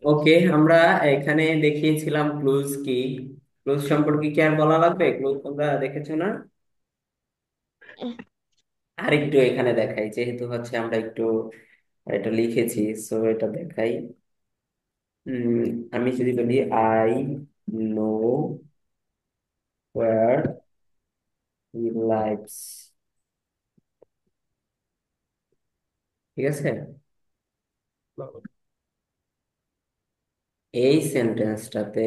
ওকে, আমরা এখানে দেখিয়েছিলাম ক্লুজ কি। ক্লুজ সম্পর্কে কি আর বলা লাগবে? ক্লুজ তোমরা দেখেছো না? আরেকটু এখানে দেখাই, যেহেতু হচ্ছে আমরা একটু এটা লিখেছি, সো এটা দেখাই। উম, আমি যদি বলি I know wire he lives, ঠিক আছে? এই সেন্টেন্সটাতে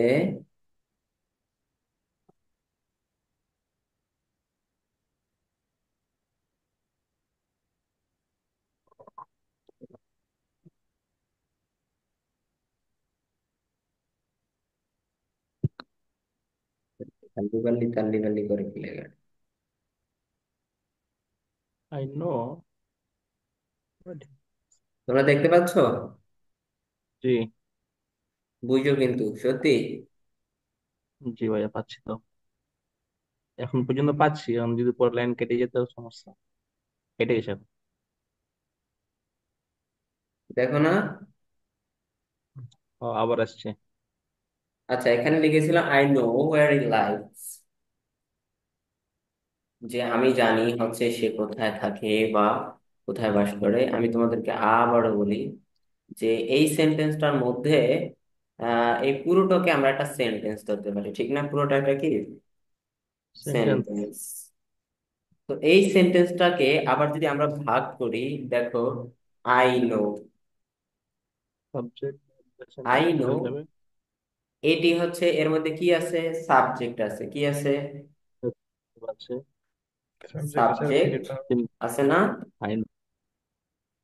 কাল্লি বাল্লি কাল্লি বাল্লি করে কি লেখা? I know. তোমরা দেখতে পাচ্ছ? জি। বুঝো কিন্তু সত্যি। জি ভাইয়া, পাচ্ছি তো। এখন পর্যন্ত পাচ্ছি, এখন যদি পরের লাইন কেটে যেত সমস্যা। কেটে গেছে এখন। দেখো না? ও, আবার আসছে। আচ্ছা, এখানে লিখেছিলাম I know wire he lives, যে আমি জানি হচ্ছে সে কোথায় থাকে বা কোথায় বাস করে। আমি তোমাদেরকে আবারও বলি যে এই সেন্টেন্সটার মধ্যে এই পুরোটাকে আমরা একটা সেন্টেন্স ধরতে পারি, ঠিক না? পুরোটা একটা কি সেন্টেন্স। সেন্টেন্স। তো এই সেন্টেন্সটাকে আবার যদি আমরা ভাগ করি, দেখো, I know, subject I sentence know, হয়ে যাবে। এটি হচ্ছে এর মধ্যে কি আছে? সাবজেক্ট আছে। কি আছে? আছে। সাবজেক্ট আছে আর সাবজেক্ট ফিনিট ভার্ব। আছে না? ফাইন।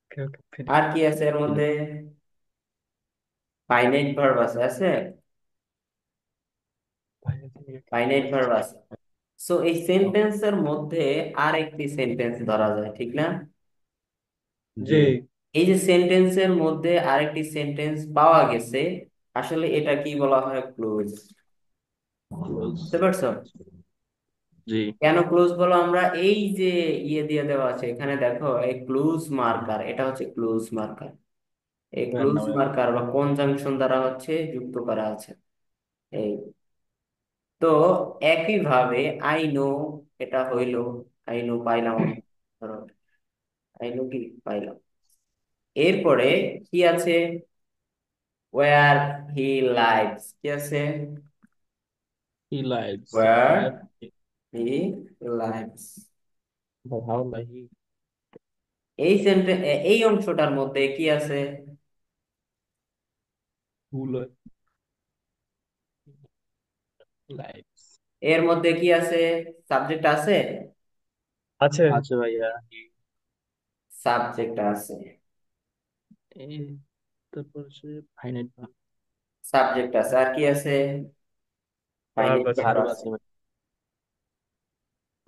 ওকে ওকে, ফিনিট। আর কি আছে এর মধ্যে? ফাইনাইট ভার্ব আছে। আছে ফাইনাইট ভার্ব আছে। সো এই সেন্টেন্সের মধ্যে আর একটি সেন্টেন্স ধরা যায়, ঠিক না? জি। জি। এই যে সেন্টেন্সের মধ্যে আরেকটি সেন্টেন্স পাওয়া গেছে, আসলে এটা কি বলা হয়? ক্লোজ। ক্লোজ। বুঝতে পারছো? জি। কেন ক্লোজ বলো? আমরা এই যে ইয়ে দিয়ে দেওয়া আছে এখানে, দেখো, এই ক্লোজ মার্কার, এটা হচ্ছে ক্লোজ মার্কার। এই ওয়ার ক্লোজ না ওয়ার। মার্কার বা কনজাংশন দ্বারা হচ্ছে যুক্ত করা আছে। এই তো একইভাবে আই নো, এটা হইলো আই নো, পাইলাম আমরা, ধরো আই নো কি পাইলাম। এরপরে কি আছে? ওয়্যার হি লাইভস, কি আছে? He lives. Where where. He lives. How lie he এই এই অংশটার মধ্যে কি আছে? Who lives. এর মধ্যে কি আছে? সাবজেক্ট আছে। আছে। আছে ভাইয়া। সাবজেক্ট আছে। এই, তারপর সে ফাইনাইট ভার্ব। সাবজেক্ট আছে, আর কি আছে? ভার্ব ফাইনাইট আছে। ভার্ব ভার্ব আছে। আছে ভাই।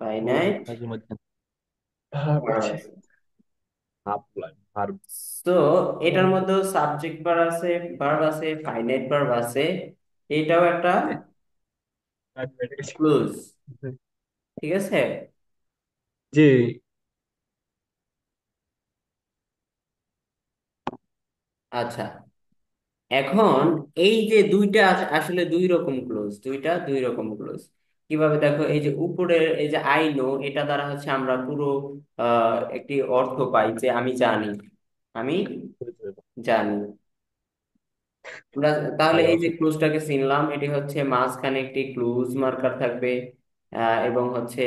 পুরো ফাইনাইট কাজের মধ্যে। ভার্ব ভার্ব আছে। আছে। Half live verb. তো এটার মধ্যেও সাবজেক্ট ভার্ব আছে, ভার্ব আছে, ফাইনাইট ভার্ব আছে। এটাও একটা ক্লুজ, ঠিক আছে? জি। আচ্ছা, এখন এই যে দুইটা আসলে দুই রকম ক্লোজ, দুইটা দুই রকম ক্লোজ। কিভাবে? দেখো, এই যে উপরের এই যে আই নো, এটা দ্বারা হচ্ছে আমরা পুরো একটি অর্থ পাই যে আমি জানি, আমি জানি। আমরা তাহলে ভালো। এই যে ক্লুজটাকে চিনলাম, এটি হচ্ছে মাঝখানে একটি ক্লুজ মার্কার থাকবে, এবং হচ্ছে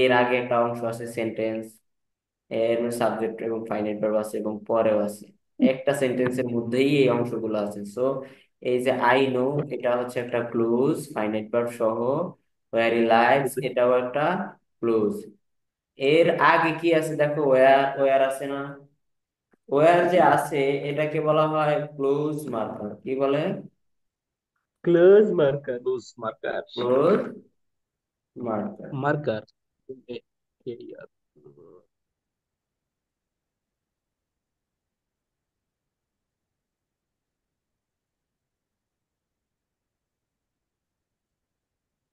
এর আগে একটা অংশ আছে সেন্টেন্স, এর সাবজেক্ট এবং ফাইনাইট ভার্ব আছে এবং পরেও আছে। একটা সেন্টেন্সের মধ্যেই এই অংশগুলো আছে। সো এই যে আই নো, এটা হচ্ছে একটা ক্লুজ ফাইনাইট ভার্ব সহ। ওয়্যার হি লাইভস, এটাও একটা ক্লুজ। এর আগে কি আছে? দেখো, ওয়্যার, ওয়্যার আছে না? ওয়্যার যে আছে, এটাকে বলা হয় ক্লোজ মার্কার। কি বলে? Close marker. Close marker. Close marker. Marker.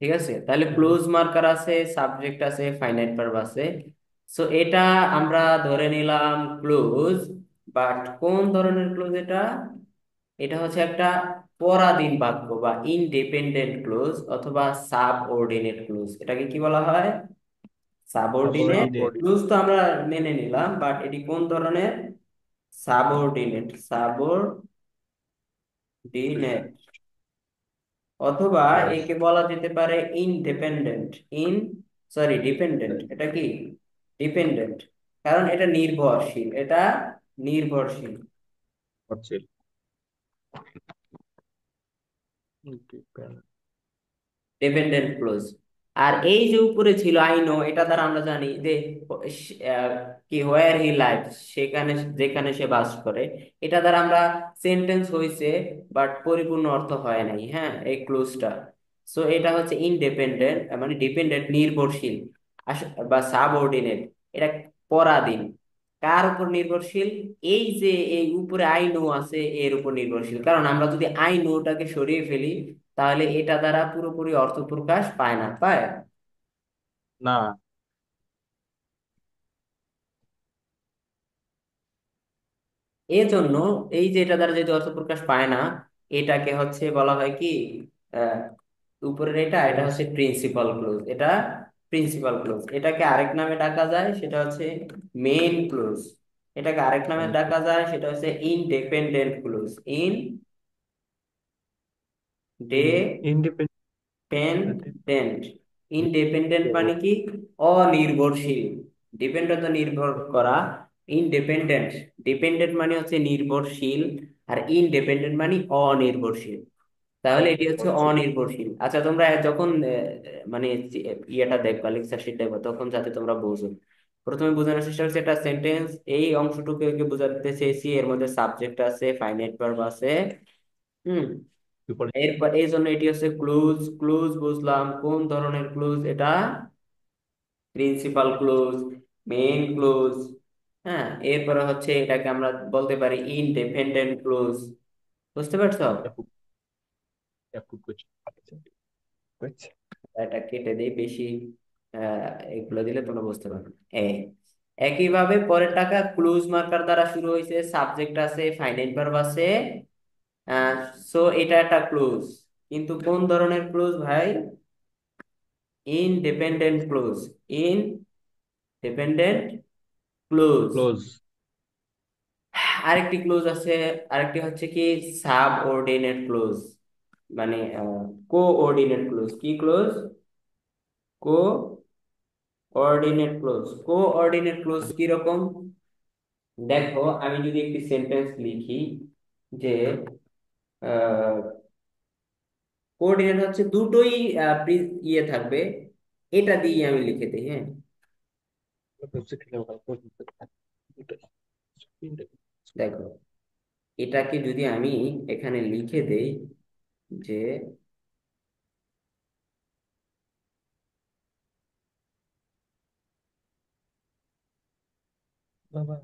ঠিক আছে, তাহলে ক্লোজ মার্কার আছে, সাবজেক্ট আছে, ফাইনাইট ভার্ব আছে। সো এটা আমরা ধরে নিলাম ক্লোজ। বাট কোন ধরনের ক্লোজ এটা? এটা হচ্ছে একটা পরাধীন বাক্য বা ইনডিপেন্ডেন্ট ক্লোজ অথবা সাবঅর্ডিনেট ক্লোজ। এটাকে কি বলা হয়? Subordinate subordinate. সাবঅর্ডিনেট। ক্লোজ তো আমরা মেনে নিলাম, বাট এটি কোন ধরনের? Subordinate, subordinate. অথবা ইয়েস। একে বলা যেতে পারে ইনডিপেন্ডেন্ট, ইন সরি ডিপেন্ডেন্ট। এটা কি? ডিপেন্ডেন্ট, কারণ এটা নির্ভরশীল, এটা নির্ভরশীল। হচ্ছিল। ডিপেন্ড। Dependent close. আর এই যে উপরে ছিল আই নো, এটা দ্বারা আমরা জানি যে আহ, কি হোয়ার হি লাইভ, সেখানে যেখানে সে বাস করে। এটা দ্বারা আমরা সেন্টেন্স হয়েছে, বাট পরিপূর্ণ অর্থ হয় নাই, হ্যাঁ, এই ক্লোজটা। সো এটা হচ্ছে ইনডিপেন্ডেন্ট, মানে ডিপেন্ডেন্ট নির্ভরশীল, বা সাবঅর্ডিনেট। এটা পরাধীন। কার উপর নির্ভরশীল? এই যে এই উপরে আই নো আছে এর উপর নির্ভরশীল, কারণ আমরা যদি আই নোটাকে সরিয়ে ফেলি তাহলে এটা দ্বারা পুরোপুরি অর্থ প্রকাশ পায় না, পায়। না। এজন্য এই যে এটা দ্বারা যদি অর্থ প্রকাশ পায় না, এটাকে হচ্ছে বলা হয় কি, আহ, উপরের এটা এটা হচ্ছে প্রিন্সিপাল। Principal clause. এটা প্রিন্সিপাল ক্লোজ। এটাকে আরেক নামে ডাকা যায়, সেটা হচ্ছে মেইন ক্লোজ। এটাকে আরেক নামে ডাকা যায়, সেটা হচ্ছে independent close. Independent. Independent. Independent মানে কি? অনির্ভরশীল। ডিপেন্ডেন্ট নির্ভর করা। ইনডিপেন্ডেন্ট, ডিপেন্ডেন্ট মানে হচ্ছে নির্ভরশীল, আর ইনডিপেন্ডেন্ট মানে অনির্ভরশীল। তাহলে এটি হচ্ছে হচ্ছিল। অনির্ভরশীল। আচ্ছা, তোমরা যখন মানে ইয়েটা দেখবা, লেকচার শিট দেখবা, তখন যাতে তোমরা বুঝো, প্রথমে বোঝানোর চেষ্টা করছি একটা সেন্টেন্স, এই অংশটুকু বোঝাতে চেয়েছি, এর মধ্যে সাবজেক্ট আছে, ফাইনাইট ভার্ব আছে। হুম। বিপরীত। এরপর এই জন্য এটি হচ্ছে ক্লুজ। ক্লুজ বুঝলাম, কোন ধরনের ক্লুজ এটা? Principal clues, main clues. হ্যাঁ, এরপরে হচ্ছে এটাকে আমরা বলতে পারি ইনডিপেন্ডেন্ট ক্লুজ। বুঝতে পারছো? একু। একু কুচ। বুঝছি। এটা কেটে দেই, বেশি এগুলো দিলে তোমরা বুঝতে পারবে না। একইভাবে পরের টাকা ক্লুজ মার্কার দ্বারা শুরু হয়েছে, সাবজেক্ট আছে, ফাইনাইট ভার্ব আছে। সো এটা একটা ক্লুজ, কিন্তু কোন ধরনের ক্লুজ ভাই? Independent close. Independent close. Close. আরেকটি ক্লোজ আছে, আরেকটি হচ্ছে কি সাবঅর্ডিনেট ক্লোজ, মানে কোঅর্ডিনেট ক্লোজ। কি close? Coordinate close. Coordinate close কি রকম? দেখো, আমি যদি একটি সেন্টেন্স লিখি যে কোঅর্ডিনেট হচ্ছে দুটোই ইয়ে থাকবে, এটা দিয়ে আমি লিখে দিই, হ্যাঁ। দেখো, এটাকে যদি আমি এখানে লিখে দেই যে বাবা,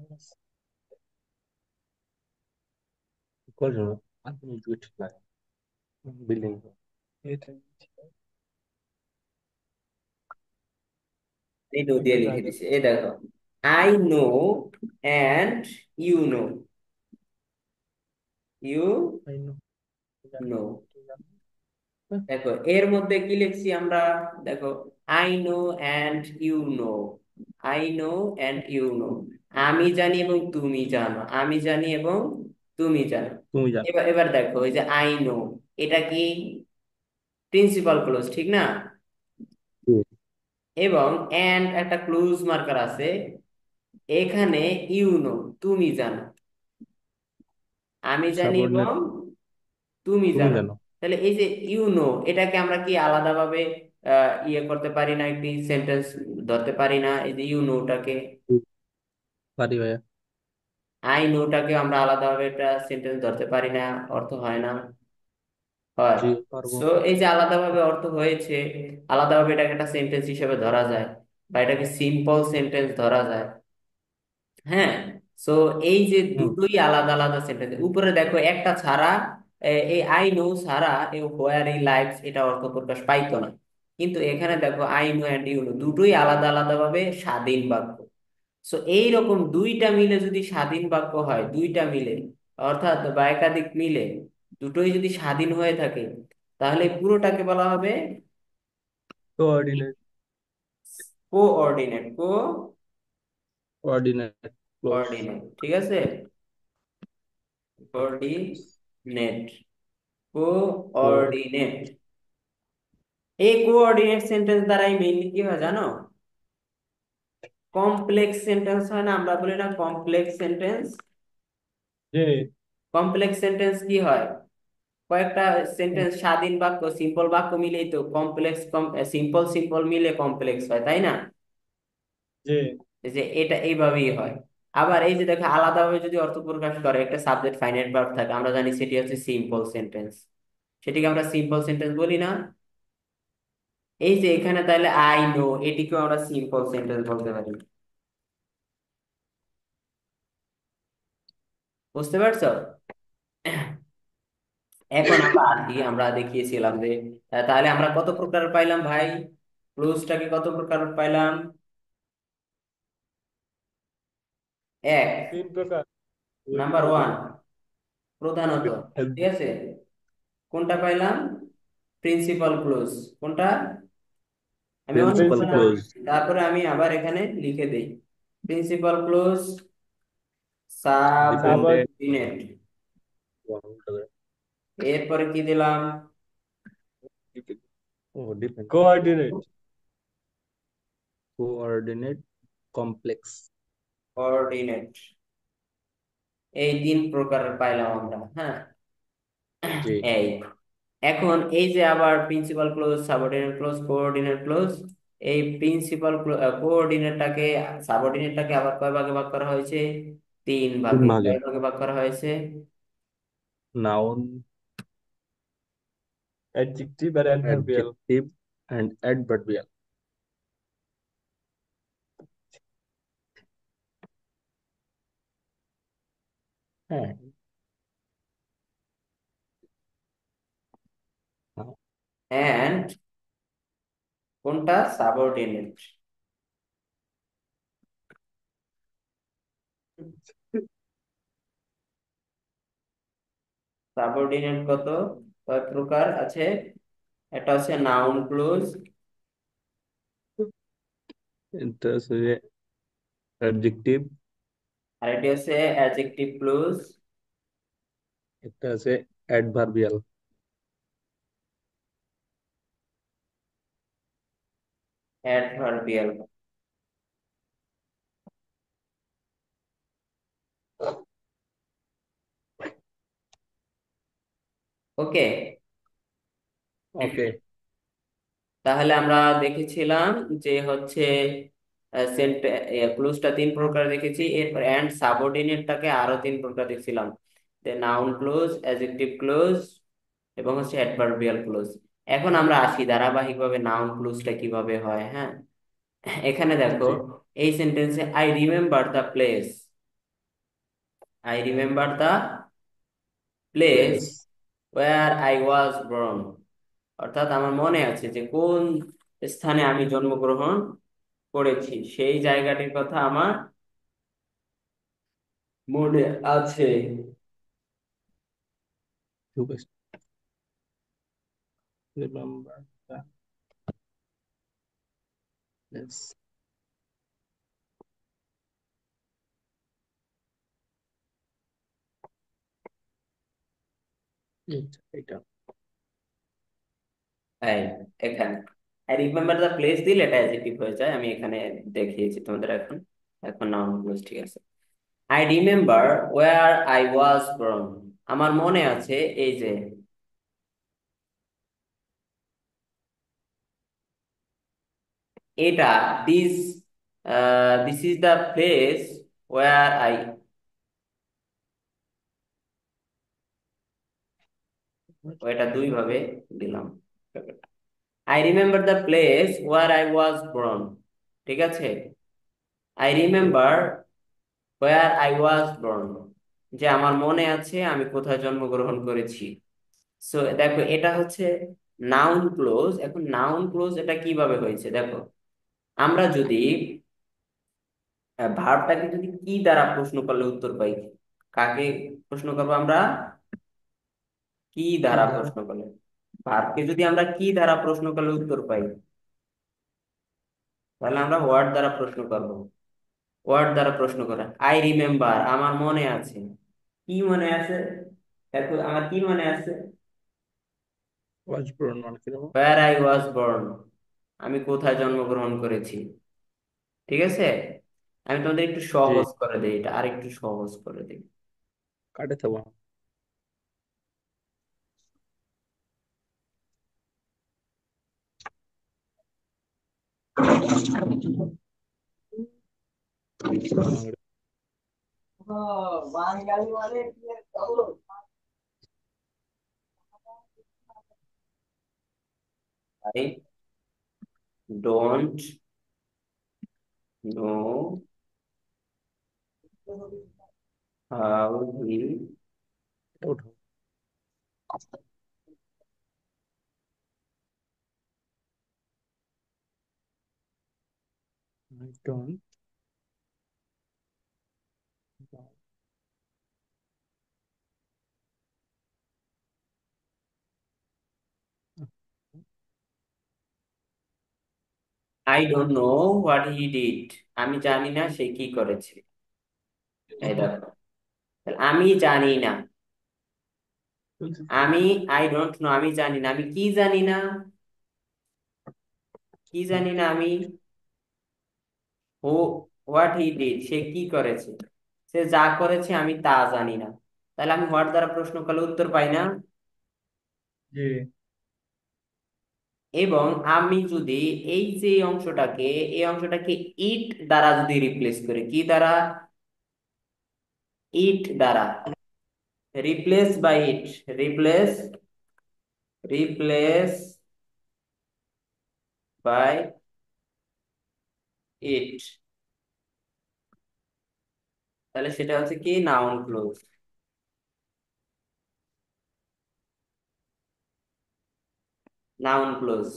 Correo. Anthony Jewett Line. Building. এটা এই নো দিয়ে এর লিখে আগে দিছি, এই দেখো, I know and you know, you I know know. জানি তুই জানো। দেখো এর মধ্যে কি লিখছি আমরা? দেখো, I know and you know, I know and you know. আমি জানি এবং তুমি জানো, আমি জানি এবং তুমি জানো। তুমি জানো। এবার এবার দেখো, ওই যে আই নো, এটা কি প্রিন্সিপাল ক্লোজ, ঠিক না? এবং এন্ড একটা ক্লোজ মার্কার আছে এখানে, ইউ নো, তুমি জানো, আমি জানি সাবঅর্ডিনেট। এবং তুমি তুমি জানো। জানো। তাহলে এই যে ইউ নো, এটাকে আমরা কি আলাদাভাবে ইয়ে করতে পারি না, একটি সেন্টেন্স ধরতে পারি না? এই যে ইউ নোটাকে, পারি ভাইয়া। আই নোটাকে আমরা আলাদাভাবে একটা সেন্টেন্স ধরতে পারি না, অর্থ হয় না? হয়। জি পারবো। সো এই যে আলাদাভাবে অর্থ হয়েছে, আলাদাভাবে এটাকে একটা সেন্টেন্স হিসেবে ধরা যায়, বা এটাকে সিম্পল সেন্টেন্স ধরা যায়। হ্যাঁ। সো এই যে হুম। দুটোই আলাদা আলাদা সেন্টেন্স, উপরে দেখো একটা ছাড়া, এই আই নো ছাড়া এই হোয়ার ই লাইভস এটা অর্থ প্রকাশ পাইতো না। কিন্তু এখানে দেখো I know and you know দুটোই আলাদা আলাদা ভাবে স্বাধীন বাক্য। সো এইরকম দুইটা মিলে যদি স্বাধীন বাক্য হয়, দুইটা মিলে, অর্থাৎ বা একাধিক মিলে দুটোই যদি স্বাধীন হয়ে থাকে, তাহলে পুরোটাকে বলা হবে coordinate. Coordinate. Coordinate close. Coordinate, ঠিক আছে। Coordinate, coordinate. এই কোঅর্ডিনেট সেন্টেন্স দ্বারাই মেইনলি কি হয় জানো? কমপ্লেক্স সেন্টেন্স হয় না, আমরা বলি না কমপ্লেক্স সেন্টেন্স? জি। কমপ্লেক্স সেন্টেন্স কি হয়? কয়েকটা সেন্টেন্স স্বাধীন বাক্য, সিম্পল বাক্য মিলেই তো কমপ্লেক্স, সিম্পল সিম্পল মিলে কমপ্লেক্স হয়, তাই না? জি। এই যে এটা এইভাবেই হয়। আবার এই যে দেখো, আলাদাভাবে যদি অর্থ প্রকাশ করে একটা সাবজেক্ট ফাইনাইট ভার্ব থাকে, আমরা জানি সেটি হচ্ছে সিম্পল সেন্টেন্স। সেটিকে আমরা সিম্পল সেন্টেন্স বলি না? এই যে এখানে তাহলে আই নো, এটিকেও আমরা সিম্পল সেন্টেন্স বলতে পারি। বুঝতে পারছো? এখন আমরা আসি, আমরা দেখিয়েছিলাম যে তাহলে আমরা কত প্রকার পাইলাম ভাই? ক্লোজটাকে কত প্রকার পাইলাম? এক, 3 প্রকার। Number waiting. ওয়ান, প্রধানত, ঠিক আছে। কোনটা পাইলাম? Principal clause. কোনটা? আমি অনেক প্রিন্সিপাল নাম ক্লোজ। লিখছি, তারপরে আমি আবার এখানে লিখে দেই। প্রিন্সিপাল ক্লোজ, সাবর। ডিপেন্ডেন্ট। সাবঅর্ডিনেট। এরপরে কি দিলাম? ও dependent. Coordinate. Coordinate complex. Coordinate. এই তিন প্রকারের পাইলাম আমরা, হ্যাঁ। জি। এই এখন এই যে আবার principal clause, subordinate clause, coordinate close. এই প্রিন্সিপাল কোঅর্ডিনেটটাকে, সাবঅর্ডিনেটটাকে আবার কয় ভাগে ভাগ করা হয়েছে? তিন তিন ভাগে। ভাগে। কয় ভাগে ভাগ করা হয়েছে? নাউন, অ্যাডজেক্টিভ আর অ্যাডভার্বিয়াল। Adjective and adverbial. হ্যাঁ। এন্ড কোনটা? সাবঅর্ডিনেট। সাবঅর্ডিনেট কত, কয় প্রকার আছে? একটা হচ্ছে নাউন ক্লোজ, এটা হচ্ছে অ্যাডজেক্টিভ। আর এটি হচ্ছে অ্যাডজেক্টিভ ক্লোজ, এটা আছে অ্যাডভার্বিয়াল। অ্যাডভার্বিয়াল। ওকে। ওকে। তাহলে আমরা দেখেছিলাম যে হচ্ছে ক্লুজটা তিন প্রকার দেখেছি, এরপর এন্ড সাবঅর্ডিনেটটাকে আরো তিন প্রকার দেখছিলাম। নাউন ক্লোজ, অ্যাডজেক্টিভ ক্লোজ এবং হচ্ছে অ্যাডভার্বিয়াল ক্লোজ। এখন আমরা আসি ধারাবাহিকভাবে নাউন ক্লোজটা কিভাবে হয়, হ্যাঁ। এখানে দেখো, জি। এই সেন্টেন্সে I remember the place, I remember the place place. Where I was born। অর্থাৎ আমার মনে আছে যে কোন স্থানে আমি জন্মগ্রহণ করেছি, সেই জায়গাটির কথা আমার মনে আছে। Remember the place. এটা। এই এখানে আই রিমেম্বার দ্য প্লেস দিলে এটা অ্যাডজেক্টিভ হয়ে যায়, আমি এখানে দেখিয়েছি তোমাদের। এখন এখন নাউন ক্লোজ, ঠিক আছে। I remember where I was born। আমার মনে আছে, এই যে এটা, this, this is the place where I, এটা দুই ভাবে দিলাম। I remember the place where I was born, ঠিক আছে। I remember where I was born, যে আমার মনে আছে আমি কোথায় জন্মগ্রহণ করেছি। সো দেখো, এটা হচ্ছে নাউন ক্লোজ। এখন নাউন ক্লোজ এটা কিভাবে হয়েছে দেখো, আমরা যদি ভার্বটাকে যদি কি দ্বারা প্রশ্ন করলে উত্তর পাই, কাকে প্রশ্ন করবো আমরা? কি কি দ্বারা দ্বারা? প্রশ্ন করলে। ভার্বকে যদি আমরা কি দ্বারা প্রশ্ন করলে উত্তর পাই, তাহলে আমরা হোয়াট দ্বারা প্রশ্ন করব। ওয়ার্ড দ্বারা প্রশ্ন করা, আই রিমেম্বার, আমার মনে আছে। কি মনে আছে? দেখো আমার কি মনে আছে? ওয়াজবর্ন মানে কি দেবো? ওয়্যার আই ওয়াজ বর্ন, আমি কোথায় জন্মগ্রহণ করেছি। ঠিক আছে, আমি তোমাদের একটু জি। সহজ করে দিই, এটা আর একটু সহজ করে দিই। কাটে থাকবো। I don't know how he এটা উঠাও। I don't. I don't know what he did, আমি জানি না সে কি করেছে। এই দেখো, তাহলে আমি জানি না, আমি আই ডোন্ট নো, আমি জানি না, আমি কি জানি না, কি জানি না আমি। হু হোয়াট হি ডিড, সে কি করেছে। সে যা করেছে আমি তা জানি না, তাহলে আমি হোয়াট দ্বারা প্রশ্ন করলে উত্তর পাই না। জি। এবং আমি যদি এই যে অংশটাকে, এই অংশটাকে ইট দ্বারা যদি রিপ্লেস করি, কি দ্বারা? ইট দ্বারা, replace by it, replace, replace by it, তাহলে সেটা হচ্ছে কি নাউন ক্লোজ। নাউন ক্লোজ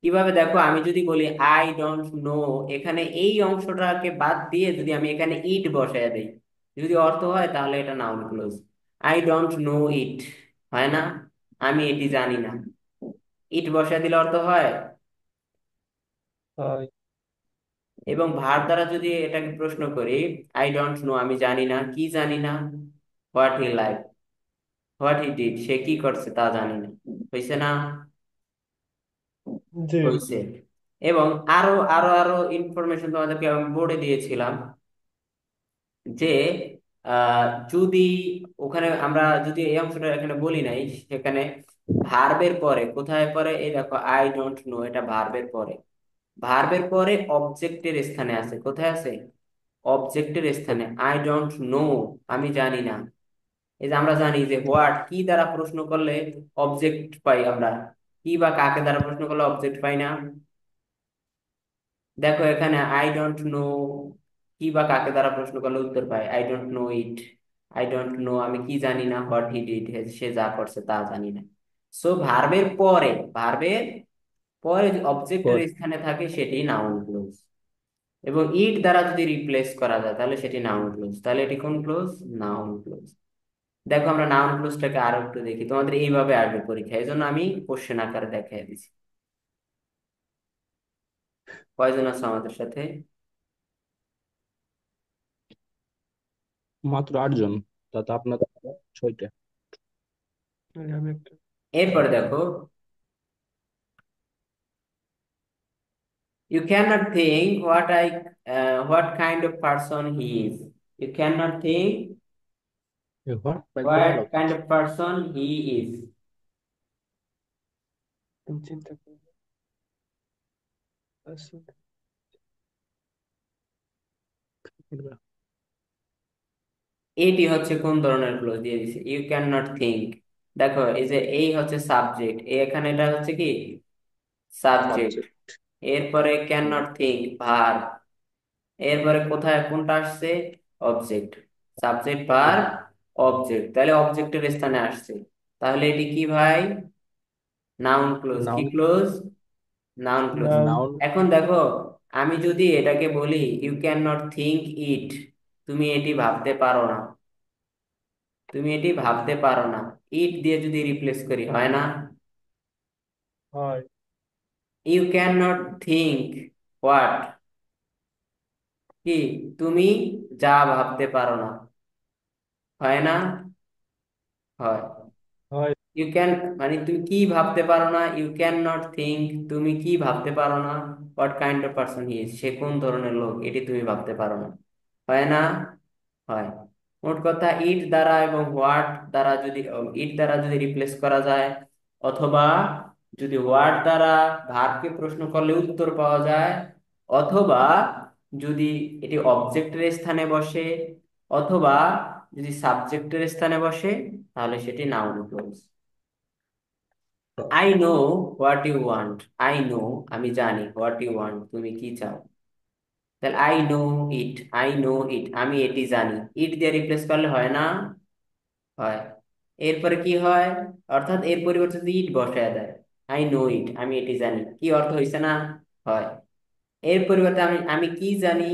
কিভাবে দেখো, আমি যদি বলি আই ডোন্ট নো, এখানে এই অংশটাকে বাদ দিয়ে যদি আমি এখানে ইট বসায় দেই, যদি অর্থ হয় তাহলে এটা noun clause. I don't know it, হয় না? আমি এটি জানি না। ইট বসায় দিলে অর্থ হয়। হয়। এবং ভার দ্বারা যদি এটাকে প্রশ্ন করি, আই ডোন্ট নো, আমি জানি না, কি জানি না? What he like, what he did, সে কি করছে তা জানি না। হয়েছে না? জি। হয়েছে। এবং আরো আরো আরো ইনফরমেশন তোমাদেরকে আমি বোর্ডে দিয়েছিলাম, যে আহ, যদি ওখানে আমরা যদি এই অংশটা এখানে বলি নাই, সেখানে ভার্বের পরে কোথায় পরে, এই দেখো আই ডোন্ট নো, এটা ভার্বের পরে। ভার্বের পরে অবজেক্টের স্থানে আছে, কোথায় আছে? অবজেক্টের স্থানে। আই ডোন্ট নো, আমি জানি না। এই যে আমরা জানি যে হোয়াট কি দ্বারা প্রশ্ন করলে অবজেক্ট পাই আমরা, কি বা কাকে দ্বারা প্রশ্ন করলে অবজেক্ট পাই না। দেখো এখানে আই ডোন্ট নো, কি বা কাকে দ্বারা প্রশ্ন করলে উত্তর পাই I don't know it. I don't know, আমি কি জানি না, হোয়াট হি ডিড, সে যা করছে তা জানি না। সো ভার্বের পরে, ভার্বের পরে অবজেক্টের পরে। স্থানে থাকে সেটি নাউন ক্লোজ। এবং ইট দ্বারা যদি রিপ্লেস করা যায় তাহলে সেটি নাউন ক্লোজ। তাহলে এটি কোন ক্লোজ? Noun close. দেখো আমরা নাউন ক্লোজটাকে আরো একটু দেখি, তোমাদের এইভাবে আসবে পরীক্ষা, এই জন্য আমি কোশ্চেন আকারে দেখাই দিচ্ছি। কয়জন আছে আমাদের সাথে? মাত্র 8 জন। তাতে আপনার 6টা। আমি একটা। এরপরে দেখো, you cannot think what kind of person he is. You cannot think what bike ভালো what kind লাগছে। of person he is. আমি চিন্তা করি। আচ্ছা। এটি হচ্ছে কোন ধরনের ক্লোজ দিয়ে দিছে, ইউ ক্যান নট থিঙ্ক। দেখো এই যে এই হচ্ছে সাবজেক্ট, এখানে এটা হচ্ছে কি সাবজেক্ট। সাবজেক্ট। এরপরে ক্যান নট থিঙ্ক ভার্ব। এরপরে কোথায় কোনটা আসছে? অবজেক্ট। সাবজেক্ট ভার্ব অবজেক্ট, তাহলে অবজেক্টের স্থানে আসছে। তাহলে এটি কি ভাই? Noun clause. কি noun. Clause? Noun clause. Noun. এখন দেখো, আমি যদি এটাকে বলি you can not think it, তুমি এটি ভাবতে পারো না। তুমি এটি ভাবতে পারো না, ইট দিয়ে যদি রিপ্লেস করি হয় না? হয়। You can not think what, কি তুমি যা ভাবতে পারো না, হয় না? হয়। হয়। ইউ ক্যান মানে তুমি কি ভাবতে পারো না, ইউ ক্যান নট থিঙ্ক, তুমি কি ভাবতে পারো না what kind of person he is, সে কোন ধরনের লোক, এটি তুমি ভাবতে পারো না, হয় না? হয়। মোট কথা ইট দ্বারা এবং হোয়াট দ্বারা যদি, ইট দ্বারা যদি রিপ্লেস করা যায়, অথবা যদি হোয়াট দ্বারা ভার্বকে প্রশ্ন করলে উত্তর পাওয়া যায়, অথবা যদি এটি অবজেক্টের স্থানে বসে, অথবা যদি সাবজেক্টের স্থানে বসে, তাহলে সেটি noun clause. I know what you want, I know আমি জানি, হোয়াট ইউ ওয়ান্ট তুমি কি চাও। তাহলে I know it, I know it আমি এটি জানি, ইট দিয়ে রিপ্লেস করলে হয় না? হয়। এরপরে কি হয়, অর্থাৎ এর পরিবর্তে যদি ইট বসায় দেয়, আই নো ইট আমি এটি জানি, কি অর্থ হয়েছে না? হয়। এর পরিবর্তে আমি আমি কি জানি,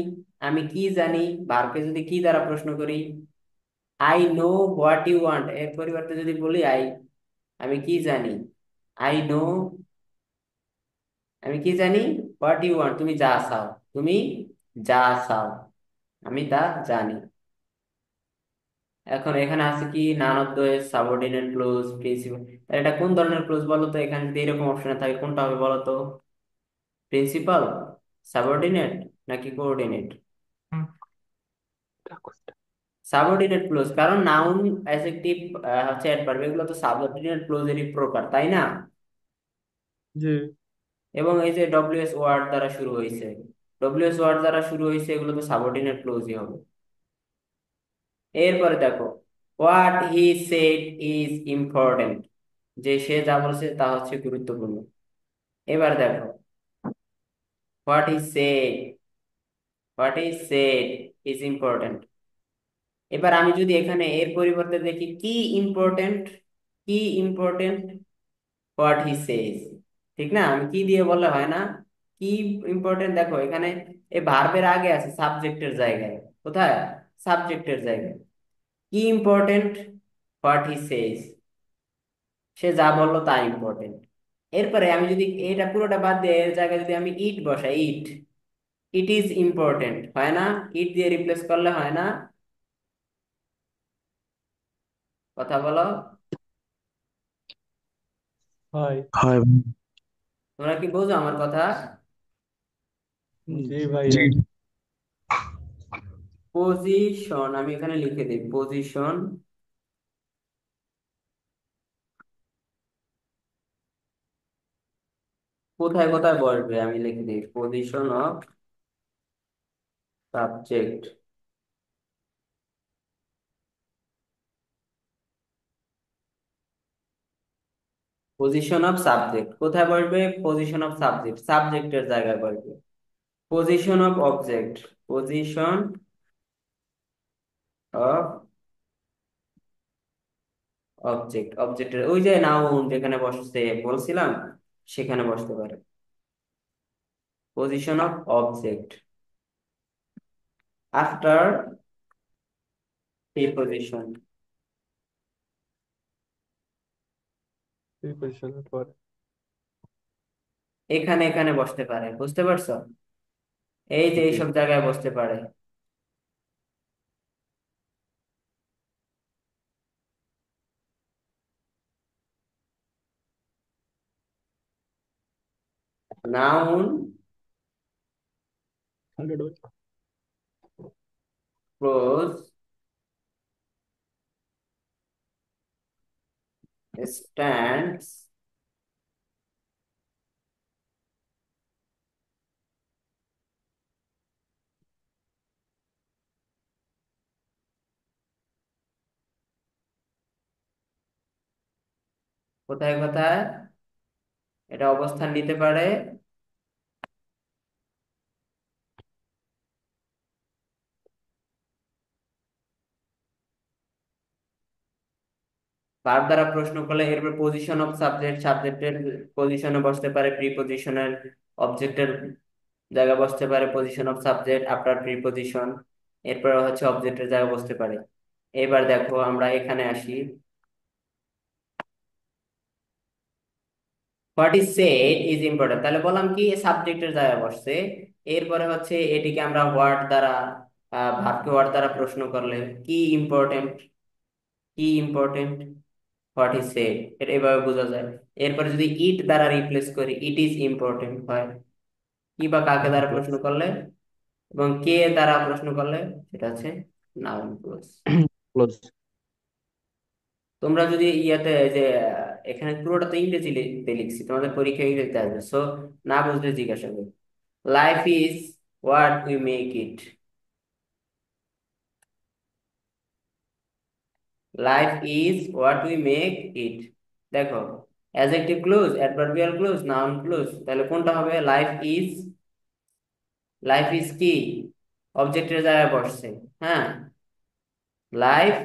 আমি কি জানি, ভার্বকে যদি কি দ্বারা প্রশ্ন করি, I know what you want, এর পরিবর্তে যদি বলি আমি কি জানি, আই নো আমি কি জানি, হোয়াট ইউ ওয়ান্ট তুমি যা চাও, তুমি যা চাও, আমি তা জানি। এখন এখানে আছে কি, none of the subordinate clause principal, এটা কোন ধরনের ক্লোজ বলো তো? এখানে যদি এরকম অপশনে থাকে কোনটা হবে বলো তো? প্রিন্সিপাল, সাবঅর্ডিনেট, নাকি কোঅর্ডিনেট? সাবঅর্ডিনেট ক্লোজ, কারণ নাউন অ্যাডজেক্টিভ হচ্ছে অ্যাডভার্ব, এগুলো তো সাবঅর্ডিনেট ক্লোজেরই প্রকার, তাই না? জি। এবং এই যে ডব্লিউএস ওয়ার্ড দ্বারা শুরু হয়েছে, ডব্লিউএস ওয়ার্ড দ্বারা শুরু হয়েছে, এগুলো তো সাবঅর্ডিনেট ক্লোজই হবে। এরপরে দেখো, what he said is important, যে সে যা বলছে তা হচ্ছে গুরুত্বপূর্ণ। এবার দেখো, what he said, what he said is important. এবার আমি যদি এখানে এর পরিবর্তে দেখি কি ইম্পর্টেন্ট, কি ইম্পর্টেন্ট, হোয়াট হি সেজ, ঠিক না? আমি কি দিয়ে বললে হয় না? কি ইম্পর্টেন্ট, দেখো এখানে এই ভার্বের আগে আছে সাবজেক্টের জায়গায়, কোথায়? সাবজেক্টের জায়গায়। কি ইম্পর্টেন্ট, হোয়াট হি সেজ, সে যা বললো তা ইম্পর্টেন্ট। এরপরে আমি যদি এটা পুরোটা বাদ দিয়ে এর জায়গায় যদি আমি ইট বসাই, ইট, ইট ইজ ইম্পর্টেন্ট, হয় না? ইট দিয়ে রিপ্লেস করলে হয় না? কথা বলো। হয়। হয়। তোমরা কি বোঝো আমার কথা? জি জি। ভাইয়া। পজিশন, আমি এখানে লিখে দিই পজিশন, কোথায় কোথায় বসবে আমি লিখে দিই, position of subject, position of subject কোথায় বসবে? পজিশন অফ সাবজেক্ট, সাবজেক্টের জায়গায় বসবে। Position of object, position of object, অবজেক্টের ওই যে নাউন যেখানে বসতে বলছিলাম, সেখানে বসতে পারে। Position of object after preposition, প্রিপারেশনের পরে। এখানে এখানে বসতে পারে, বুঝতে পারছো? এই যে জি। এইসব জায়গায় বসতে পারে। নাউন 100 ক্লোজ স্ট্যান্ডস কোথায় কোথায় এটা অবস্থান নিতে পারে? ভার্ব দ্বারা প্রশ্ন করলে এরপর পজিশন অফ সাবজেক্ট, সাবজেক্টের পজিশনে বসতে পারে প্রিপজিশনের, অবজেক্টের জায়গায় বসতে পারে position of subject after preposition. এরপর হচ্ছে অবজেক্টের জায়গায় বসতে পারে। এবার দেখো আমরা এখানে আসি, what is said is important, তাহলে বললাম কি সাবজেক্টের জায়গায় বসছে। এরপরে হচ্ছে এটিকে আমরা হোয়াট দ্বারা, ভার্বকে হোয়াট দ্বারা প্রশ্ন করলে কি ইম্পর্টেন্ট, কি ইম্পর্টেন্ট, হোয়াট ইজ সেড, এটা এভাবে বোঝা যায়। এরপরে যদি ইট দ্বারা রিপ্লেস করি, ইট ইজ ইম্পর্টেন্ট হয়। কি বা কাকে দ্বারা প্রশ্ন করলে এবং কে দ্বারা প্রশ্ন করলে সেটা হচ্ছে নাউন ক্লোজ। ক্লোজ। তোমরা যদি ইয়াতে যে এখানে পুরোটা তো ইংরেজিতে লিখছি, তোমাদের পরীক্ষা ইংরেজিতে আসবে, সো না বুঝলে জিজ্ঞাসা করো। Life is what we make it, life is what we make it. দেখো adjective clause, adverbial clause, noun clause, তাহলে কোনটা হবে? লাইফ ইজ, লাইফ ইজ কি অবজেক্টের জায়গায় বসছে। হ্যাঁ, লাইফ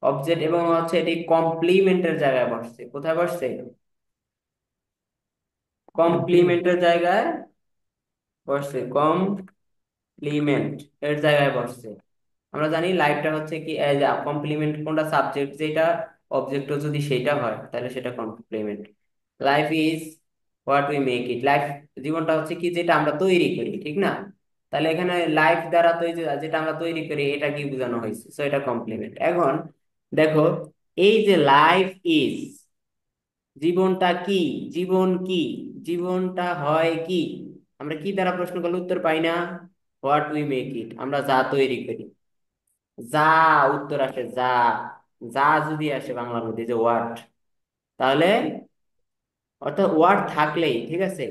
অবজেক্ট এবং হচ্ছে এটি কমপ্লিমেন্টের জায়গায় বসছে। কোথায় বসছে? কমপ্লিমেন্ট। কমপ্লিমেন্টের জায়গায় বসছে, কমপ্লিমেন্ট এর জায়গায় বসছে। আমরা জানি লাইফটা হচ্ছে কি কমপ্লিমেন্ট, কোনটা সাবজেক্ট যেটা, অবজেক্ট যদি সেটা হয় তাহলে সেটা complement. Life is what we make it, life জীবনটা হচ্ছে কি যেটা আমরা তৈরি করি, ঠিক না? তাহলে এখানে লাইফ দ্বারা তৈরি, যেটা আমরা তৈরি করি এটা কি বোঝানো হয়েছে, সো এটা কমপ্লিমেন্ট। এখন দেখো এই যে লাইফ ইজ, জীবনটা কি, জীবন কি, জীবনটা হয় কি, আমরা কি দ্বারা প্রশ্ন করলে উত্তর পাই না? হোয়াট উই মেক ইট, আমরা যা তৈরি করি, যা উত্তর আসে, যা, যা যদি আসে বাংলার মধ্যে যে ওয়ার্ড, তাহলে অর্থাৎ ওয়ার্ড থাকলেই ঠিক আছে,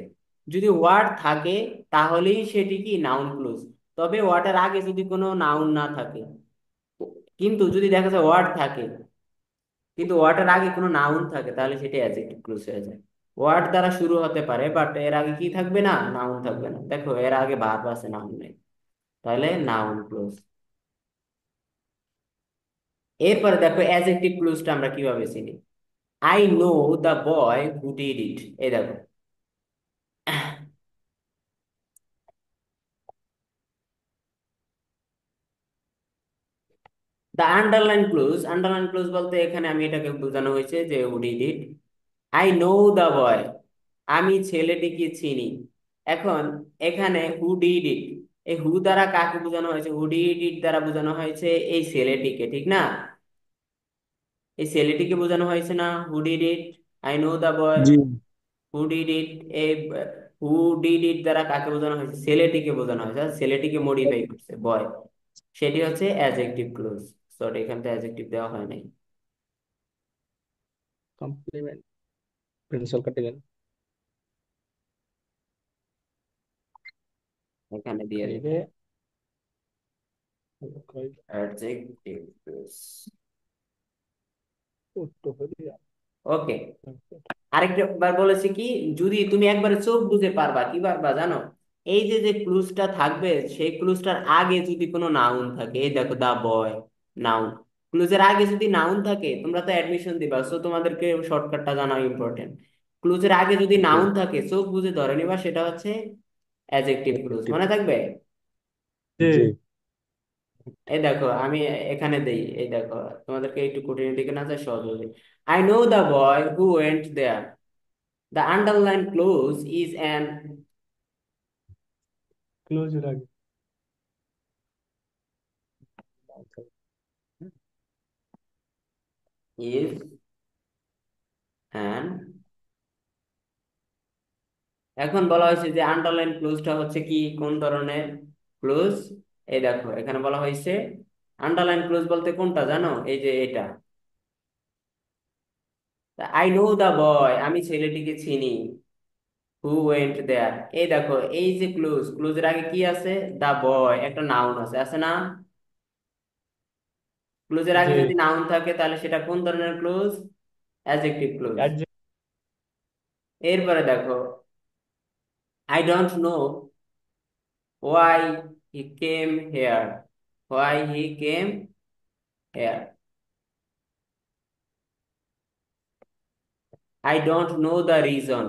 যদি ওয়ার্ড থাকে তাহলেই সেটি কি নাউন ক্লোজ। তবে ওয়ার্ডের আগে যদি কোনো নাউন না থাকে, কিন্তু যদি দেখা যায় ওয়ার্ড থাকে কিন্তু ওয়ার্ডের আগে কোনো নাউন থাকে তাহলে সেটা অ্যাডজেক্টিভ ক্লোজ হয়ে যায়। ওয়ার্ড দ্বারা শুরু হতে পারে বাট এর আগে কি থাকবে না? নাউন থাকবে না। দেখো এর আগে ভার্ব আছে, নাউন নেই, তাহলে নাউন ক্লোজ। এরপরে দেখো অ্যাডজেক্টিভ ক্লোজটা আমরা কিভাবে চিনি। I know the boy who did it, এই দেখো the underline close, underline close বলতে এখানে আমি এটাকে বোঝানো হয়েছে যে who did it. I know the বয়, আমি ছেলেটিকে চিনি। এখন এখানে হু ডিড ইট, এই হু দ্বারা কাকে বোঝানো হয়েছে? হু ডিড ইট দ্বারা বোঝানো হয়েছে এই ছেলেটিকে, ঠিক না? এই ছেলেটিকে বোঝানো হয়েছে না? Who did it, I know the boy G. Who did it. এই হু ডিড ইট দ্বারা কাকে বোঝানো হয়েছে? ছেলেটিকে বোঝানো হয়েছে, আর ছেলেটিকে মডিফাই করছে বয়, সেটি হচ্ছে অ্যাডজেক্টিভ ক্লোজ। সরি এখানে তো অ্যাডজেক্টিভ দেওয়া হয় নাই, কমপ্লিমেন্ট। পেন্সিল কেটে গেল। এখানে দিয়ে দেব খাইরে। খাই। Adjective clause. উত্তর হরিয়া। ওকে, আরেকটা বার বলেছি কি, যদি তুমি একবারে চোখ বুঝে পারবা, কি পারবা জানো? এই যে যে ক্লুজটা থাকবে সেই ক্লুজটার আগে যদি কোনো নাউন থাকে, এই দেখো দা বয়, নাউন। ক্লুজের আগে যদি নাউন থাকে, তোমরা তো অ্যাডমিশন দিবা, সো তোমাদেরকে শর্টকাটটা জানা ইম্পর্টেন্ট। ক্লুজের আগে যদি জি। নাউন থাকে চোখ বুঝে ধরে নিবা, সেটা হচ্ছে অ্যাডজেক্টিভ ক্লুজ, অ্যাডজেক্টিভ। মনে থাকবে। জি। এই দেখো আমি এখানে দেই, এই দেখো তোমাদেরকে একটু কঠিনের দিকে না যায়, সহজ হবে। I know the boy who went there, the underlined clause is an, ক্লোজের আগে। is an, এখন বলা হয়েছে যে আন্ডারলাইন ক্লোজটা হচ্ছে কি, কোন ধরনের ক্লোজ। এই দেখো এখানে বলা হয়েছে আন্ডারলাইন ক্লোজ বলতে কোনটা জানো? এই যে এটা, আই নো দা বয়, আমি ছেলেটিকে চিনি, হু ওয়েন্ট দেয়ার, এই দেখো এই যে ক্লোজ, ক্লোজের আগে কি আছে? দা বয়, একটা নাউন আছে, আছে না? ক্লোজের আগে জি। যদি নাউন থাকে তাহলে সেটা কোন ধরনের ক্লোজ? Adjective close. অ্যাডজেক্ট। এরপরে দেখো I don't no why he came here, why he came here, I don't know the reason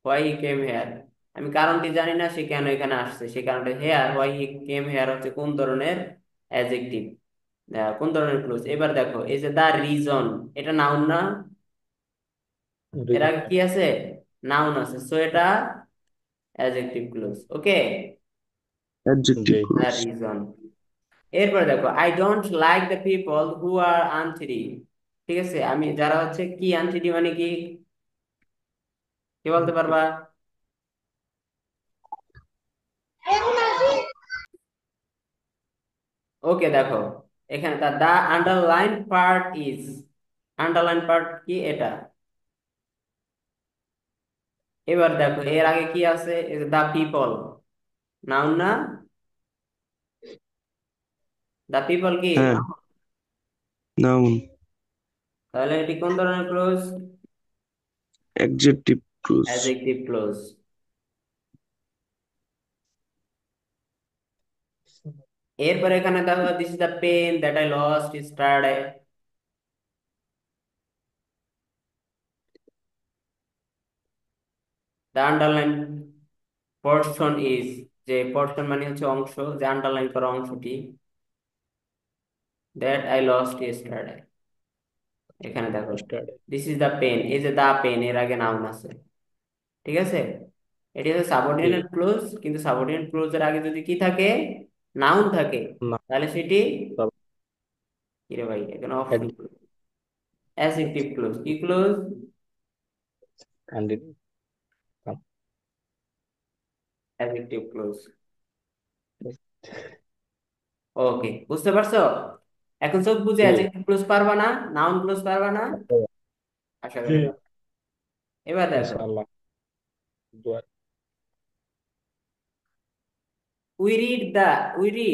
why he came here, আমি কারণটি জানি না সে কেন এখানে আসছে, সে কারণটা here, why he came here হচ্ছে কোন ধরনের অ্যাডজেক্টিভ, কোন ধরনের ক্লোজ। এবার দেখো এই যে দা রিজন, এটা নাউন না? এর রিজন। আগে কি আছে? নাউন আছে, সো এটা অ্যাডজেক্টিভ ক্লোজ। ওকে, অ্যাডজেক্টিভ জি। The clause. রিজন। এরপর দেখো I don't like the people who are untrue. ঠিক আছে, আমি যারা হচ্ছে কি আনথ্রি মানে কি, কে বলতে পারবা? ওকে দেখো, এখানে তার the underline part is, underline part কি এটা? এবার দেখো এর আগে কি আছে, দা পিপল, নাউন না? দা পিপল কি? হ্যাঁ, নাউন। তাহলে এটি কোন ধরনের clause? Adjective clause. Adjective clause. এরপর এখানে দেখো this is the pen that I lost yesterday. The underline portion is, যে পোর্শন মানে হচ্ছে অংশ, যে আন্ডারলাইন করা অংশটি, দ্যাট আই লস্ট ইয়েস্টারডে। এখানে দেখো start. This is the pen, এই যে দা পেন এর আগে নাউন আছে, ঠিক আছে? এটি হচ্ছে জি। সাবঅর্ডিনেট ক্লোজ, কিন্তু সাবঅর্ডিনেট ক্লোজ এর আগে যদি কি থাকে, নাউন থাকে, না। তাহলে সেটি কিরে ভাই এখানে অপশন, অ্যাডজেক্টিভ ক্লোজ। কি clause? Candidate. Adjective clause. Okay, বুঝতে পারছো? এখন সব বুঝে জি। অ্যাডজেক্টিভ ক্লোজ পারবা না, নাউন ক্লোজ পারবা না? আশা জি। করি পারবা। এবার দেখো ইনশাআল্লাহ। দোয়া। We read the, we read